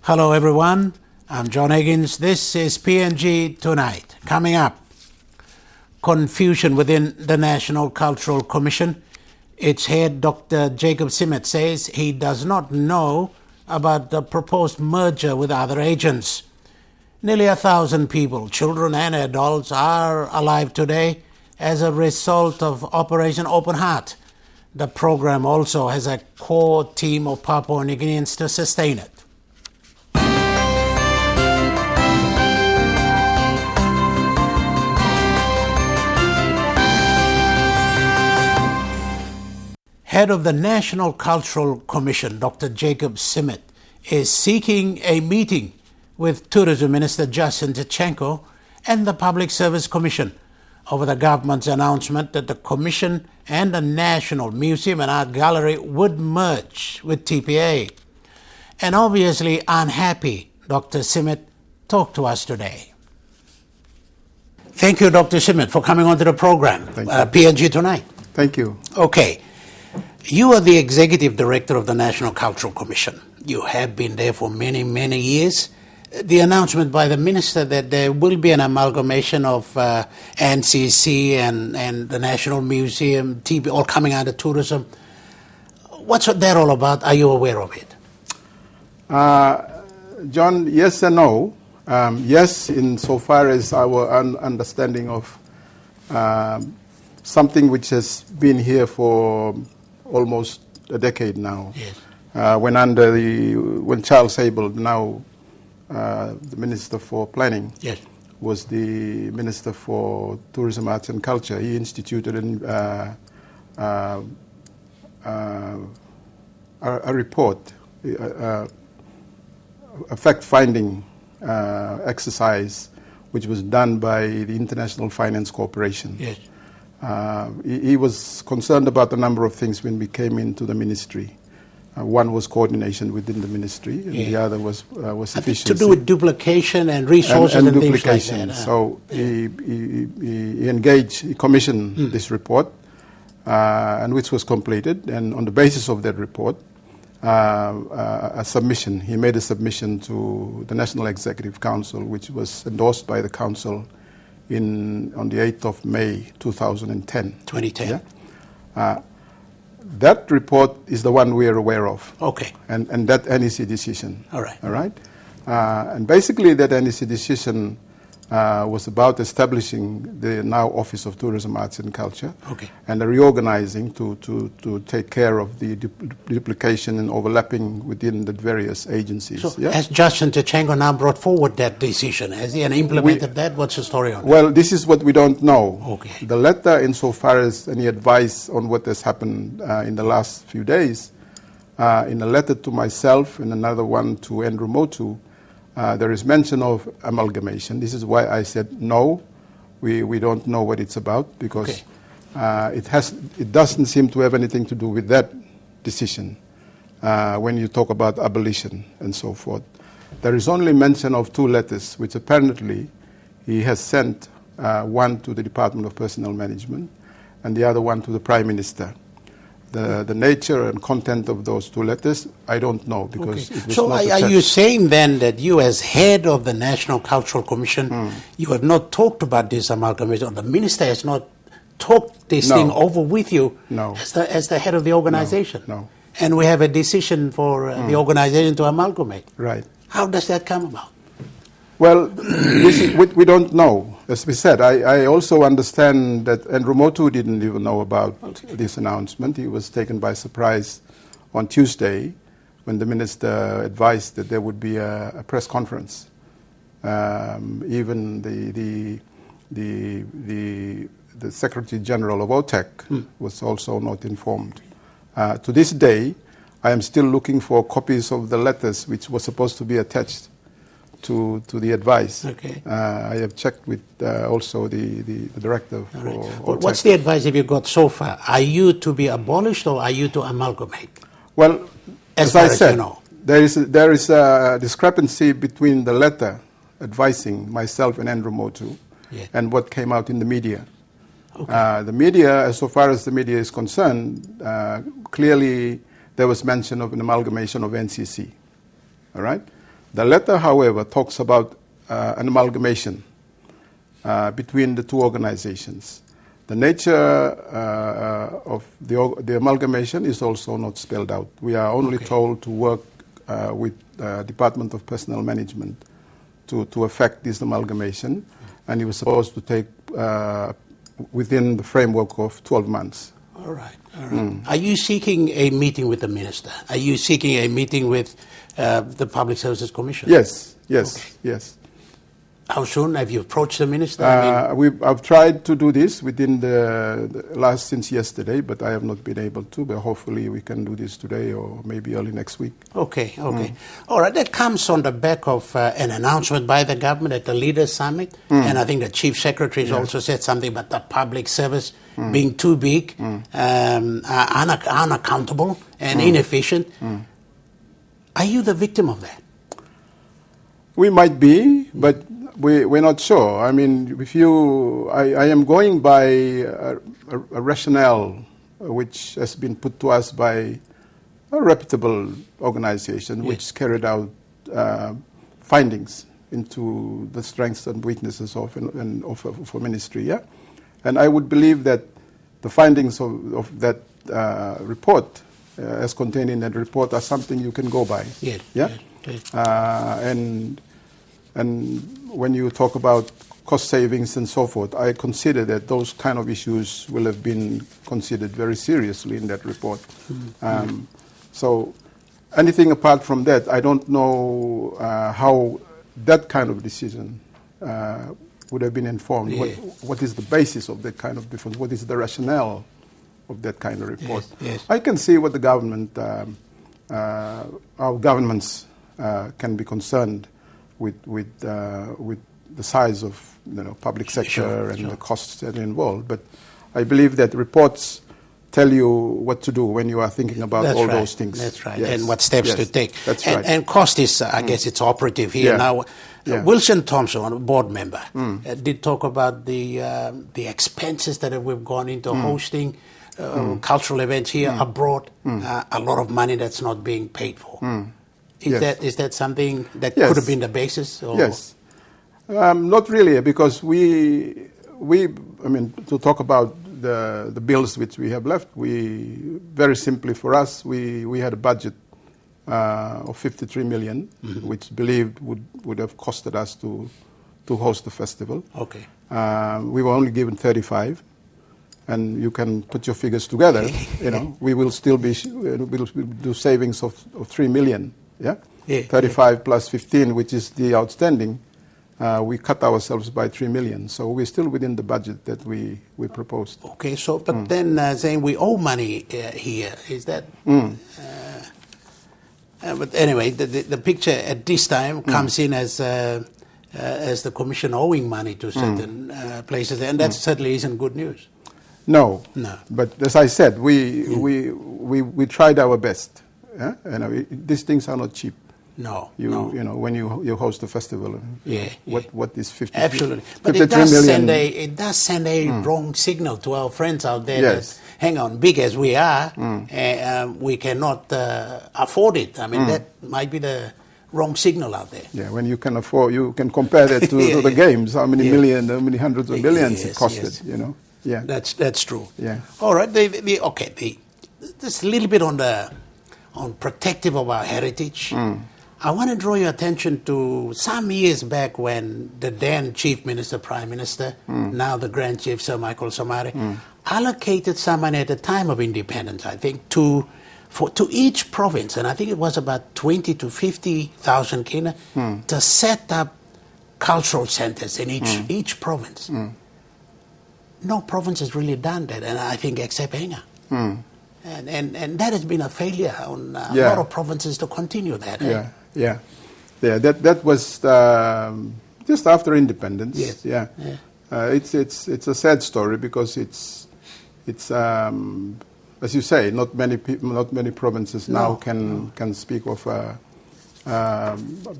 Hello everyone, I'm John Higgins. This is PNG Tonight. Coming up, confusion within the National Cultural Commission. Its head, Dr. Jacob Simmet, says he does not know about the proposed merger with other agents. Nearly 1,000 people, children and adults, are alive today as a result of Operation Open Heart. The program also has a core team of Papua New Guineans to sustain it. Head of the National Cultural Commission, Dr. Jacob Simmet, is seeking a meeting with Tourism Minister Justin Tachenko and the Public Service Commission over the government's announcement that the Commission and the National Museum and Art Gallery would merge with TPA. And obviously unhappy, Dr. Simmet talked to us today. Thank you, Dr. Simmet, for coming onto the program, PNG Tonight. Thank you. Okay. You are the Executive Director of the National Cultural Commission. You have been there for many, many years. The announcement by the Minister that there will be an amalgamation of NCC and the National Museum, TB, all coming under tourism. What's that all about? Are you aware of it? John, yes and no. Yes, insofar as our understanding of something which has been here for almost a decade now. Yes. When Charles Abel, now the Minister for Planning, yes, was the Minister for Tourism, Arts and Culture, he instituted a report, a fact-finding exercise, which was done by the International Finance Corporation. yes. He was concerned about a number of things when we came into the ministry. One was coordination within the ministry, and the other was efficiency. To do with duplication and resources and things like that. So he engaged, he commissioned this report, and which was completed. And on the basis of that report, he made a submission to the National Executive Council, which was endorsed by the Council on the 8th of May 2010. 2010. Yeah? That report is the one we are aware of. Okay. And that NEC decision. All right. All right? And basically that NEC decision was about establishing the now Office of Tourism, Arts and Culture, okay, and the reorganizing to take care of the duplication and overlapping within the various agencies. So has Justin Tachenko now brought forward that decision? Has he implemented that? What's the story on that? Well, this is what we don't know. Okay. The letter, insofar as any advice on what has happened in the last few days, in a letter to myself and another one to Andrew Motu, there is mention of amalgamation. This is why I said no, we don't know what it's about, because it doesn't seem to have anything to do with that decision when you talk about abolition and so forth. There is only mention of two letters, which apparently he has sent, one to the Department of Personnel Management and the other one to the Prime Minister. The nature and content of those two letters, I don't know, because it was not are you saying then that you, as head of the National Cultural Commission, you have not talked about this amalgamation, or the minister has not talked this thing over with you as the head of the organization? No. And we have a decision for the organization to amalgamate. Right. How does that come about? Well, we don't know. As we said, I also understand that Andrew Motu didn't even know about this announcement. He was taken by surprise on Tuesday when the minister advised that there would be a press conference. Even the Secretary General of OTEC was also not informed. To this day, I am still looking for copies of the letters which were supposed to be attached to the advice. Okay. I have checked with also the director for OTEC. What's the advice have you got so far? Are you to be abolished or are you to amalgamate? Well, as I said, you know, there is a discrepancy between the letter advising myself and Andrew Motu and what came out in the media. Okay. The media, so far as the media is concerned, clearly there was mention of an amalgamation of NCC. All right? The letter, however, talks about an amalgamation between the two organizations. The nature of the amalgamation is also not spelled out. We are only told to work with Department of Personnel Management to effect this amalgamation, and it was supposed to take within the framework of 12 months. All right, all right. Are you seeking a meeting with the minister? Are you seeking a meeting with the Public Services Commission? Yes, yes, Okay. yes. How soon have you approached the minister? I've tried to do this within since yesterday, but I have not been able to. But hopefully we can do this today or maybe early next week. Okay, okay. All right, that comes on the back of an announcement by the government at the Leaders Summit. And I think the Chief Secretary has also said something about the public service being too big, unaccountable and inefficient. Are you the victim of that? We might be, but we're not sure. I mean, I am going by a rationale which has been put to us by a reputable organization which carried out findings into the strengths and weaknesses of a ministry. Yeah? And I would believe that the findings of that report, as contained in that report, are something you can go by. Yes. Yeah? Yes. And when you talk about cost savings and so forth, I consider that those kind of issues will have been considered very seriously in that report. So anything apart from that, I don't know how that kind of decision would have been informed. Yeah. What is the basis of that kind of difference? What is the rationale of that kind of report? Yes. I can see what the government, our governments can be concerned with the size of public sector and the costs that are involved. But I believe that reports tell you what to do when you are thinking about those things. That's right, Yes. and what steps to take. That's right. And cost is, I guess, it's operative here now. Wilson Thompson, a board member, did talk about the expenses that we've gone into hosting cultural events here abroad. A lot of money that's not being paid for. Is that something that could have been the basis? Or? Yes. Not really, because to talk about the bills which we have left, very simply for us, we had a budget of 53 million, which believed would have costed us to host the festival. Okay. We were only given 35. And you can put your figures together, we will still we'll do savings of 3 million. Yeah? 35 plus 15, which is the outstanding, we cut ourselves by 3 million. So we're still within the budget that we proposed. Okay, so, but then saying we owe money here, is that... but anyway, the picture at this time comes in as the Commission owing money to certain places, and that certainly isn't good news. No. But as I said, we tried our best. Yeah? These things are not cheap. No. When you host a festival. What is 50? Absolutely. But 53 it does send a wrong signal to our friends out there. Yes. That, hang on, big as we are, we cannot afford it. I mean, that might be the wrong signal out there. Yeah, when you can afford, you can compare that to the games. How many million, how many hundreds of millions it costed. Yeah. That's true. Yeah. All right. Just a little bit on protective of our heritage. I want to draw your attention to some years back when the then Chief Minister, Prime Minister, now the Grand Chief, Sir Michael Somare, allocated some money at the time of independence, I think, to each province, and I think it was about 20 to 50,000 kina, to set up cultural centers in each province. No province has really done that, and I think except Enga. And that has been a failure on a lot of provinces to continue that. Yeah. That was just after independence. Yes. Yeah. It's a sad story because it's as you say, not many provinces now can speak of a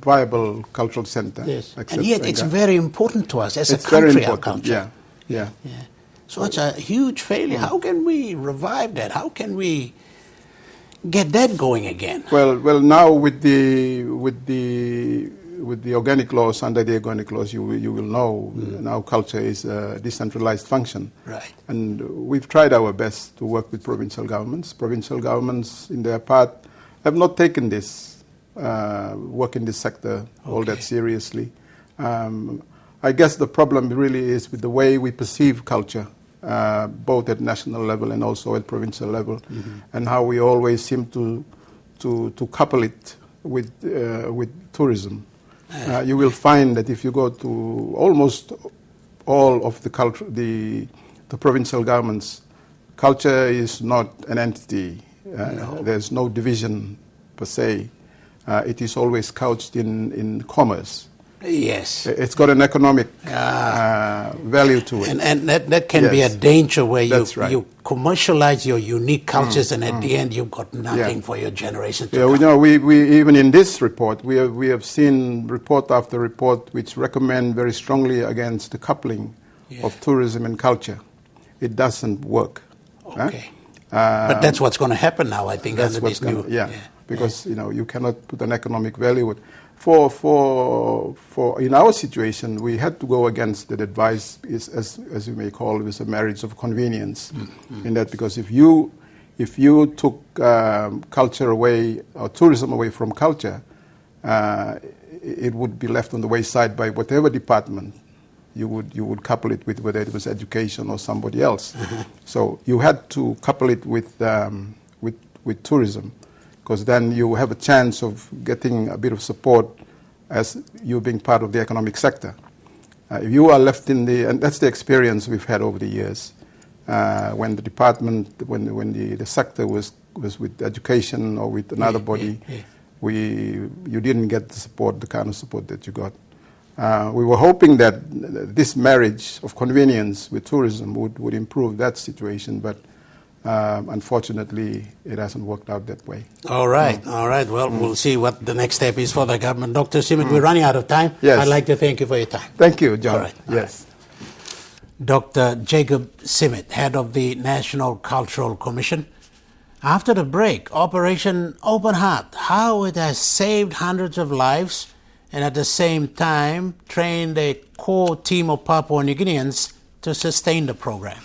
viable cultural center. Yes. And yet it's very important to us as a country. Very important. Our culture. Yeah. So it's a huge failure. How can we revive that? How can we get that going again? Well, now with the organic laws, under the organic laws, you will know now culture is a decentralized function. Right. And we've tried our best to work with provincial governments. Provincial governments, in their part, have not taken this work in this sector all that seriously. I guess the problem really is with the way we perceive culture, both at national level and also at provincial level, and how we always seem to couple it with tourism. You will find that if you go to almost all of the provincial governments, culture is not an entity. There's no division per se. It is always couched in commerce. Yes. It's got an economic value to it. And that can be a danger where you commercialize your unique cultures and at the end you've got nothing for your generation to come. We even in this report, we have seen report after report which recommend very strongly against the coupling of tourism and culture. It doesn't work. Okay. But that's what's going to happen now, I think, under this new... Because you cannot put an economic value with. For in our situation, we had to go against that advice, as you may call it, was a marriage of convenience. In that, because if you took culture away or tourism away from culture, it would be left on the wayside by whatever department you would couple it with, whether it was education or somebody else. So you had to couple it with tourism, because then you have a chance of getting a bit of support as you being part of the economic sector. If you are left in and that's the experience we've had over the years, when the department, when the sector was with education or with another body, you didn't get the support, the kind of support that you got. We were hoping that this marriage of convenience with tourism would improve that situation, but unfortunately, it hasn't worked out that way. All right. Well, we'll see what the next step is for the government. Dr. Simit, we're running out of time. Yes. I'd like to thank you for your time. Thank you, John. All right. Yes. Dr. Jacob Simit, head of the National Cultural Commission. After the break, Operation Open Heart, how it has saved hundreds of lives and at the same time trained a core team of Papua New Guineans to sustain the program.